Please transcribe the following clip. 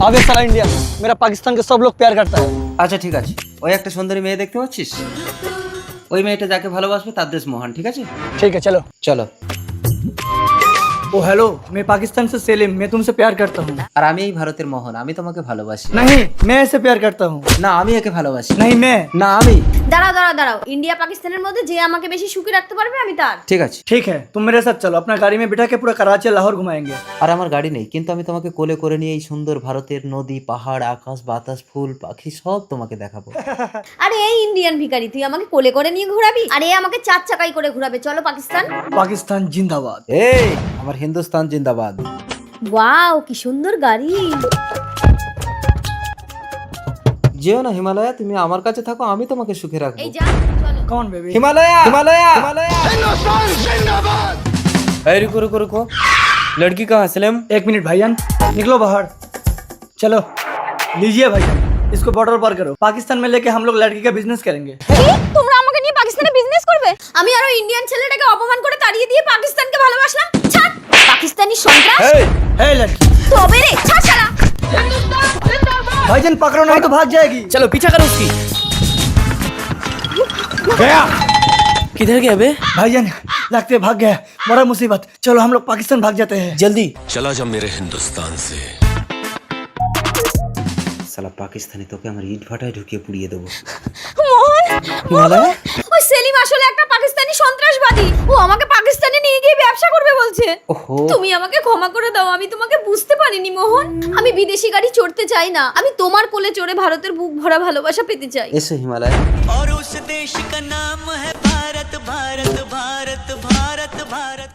आगे साला इंडिया, मेरा पाकिस्तान के सब लोग प्यार करता है। আচ্ছা ঠিক আছে, ওই একটা সুন্দরী মেয়ে দেখতে পাচ্ছিস, ওই মেয়েটা যাকে ভালোবাসবে তার দেশ মহান, ঠিক আছে? ठीक है चलो। চলো। ओ हेलो, मैं पाकिस्तान से सेलिम, मैं तुमसे प्यार करता हूँ। আর আমি এই ভারতের মোহন, আমি তোমাকে ভালোবাসি। नहीं, मैं ऐसे प्यार करता हूँ। না আমি একে ভালোবাসি। नहीं मैं। না আমি। দাঁড়াও ইন্ডিয়া পাকিস্তানের মধ্যে যে আমাকে বেশি সুখী রাখতে পারবে আমি তার। ঠিক আছে। ठीक है, तुम मेरे साथ चलो, अपना गाड़ी में बिठा के पूरा कराची और लाहौर घुमाएंगे। আর আমার গাড়ি নেই, কিন্তু আমি তোমাকে কোলে করে নিয়ে এই সুন্দর ভারতের নদী, পাহাড়, আকাশ, বাতাস, ফুল, পাখি সব তোমাকে দেখাবো। আরে এই ইন্ডিয়ান ভিখারি, তুই আমাকে কোলে করে নিয়ে ঘোরাবি? আরে এ আমাকে 4 চাকাই করে ঘোরাবে। চলো পাকিস্তান। पाकिस्तान जिंदाबाद। এই আমার হিন্দুস্তান জিন্দাবাদ। ওয়াও কি সুন্দর গাড়ি। যেও না হিমালয়া, তুমি আমার কাছে থাকো, আমি তোমাকে সুখে রাখবো। এই যা চলো। कौन बेबी? हिमालया हिमालया हिमालया। रुको रुको रुको, लड़की कहाँ सलेम? 1 मिनट भाईजान, निकलो बाहर। चलो लीजिए भाईजान, इसको बॉर्डर पार करो। पाकिस्तान में लेके हम लोग लड़की का बिजनेस करेंगे। কি? তোমরা আমাকে নিয়ে পাকিস্তানে বিজনেস করবে? আমি আরো ইন্ডিয়ান ছেলেটাকে অপমান করে তাড়িয়ে দিয়ে পাকিস্তানকে ভালোবাসলাম। ছাড় পাকিস্তানি সন্ত্রাস। हे लड़की, তবে রে ছাড় শালা। भाईजान पकड़ो नहीं तो भाग जाएगी। चलो पीछा करो उसकी। गया किधर गया बे? भाईजान, लगते भाग गया, बड़ा मुसीबत। चलो हम लोग पाकिस्तान भाग जाते हैं। जल्दी। चला जा मेरे हिंदुस्तान से। সালা পাকিস্তানি তোকে আমার ইট ভাটায় ঢুকিয়ে পুড়িয়ে দেবো। মোহন হিমালয়া ওই সেলিম আসলে একটা পাকিস্তানি সন্ত্রাসবাদী। ও আমাকে পাকিস্তানে নিয়ে গিয়ে ব্যবসা করবে বলছে। ওহো, তুমি আমাকে ক্ষমা করে দাও, আমি তোমাকে বুঝতে পারিনি মোহন। আমি বিদেশি গাড়ি চড়তে চাই না, আমি তোমার কোলে চড়ে ভারতের বুক ভরা ভালোবাসা পেতে চাই। এসো হিমালয়া। और उस देश का नाम है भारत भारत भारत भारत भारत।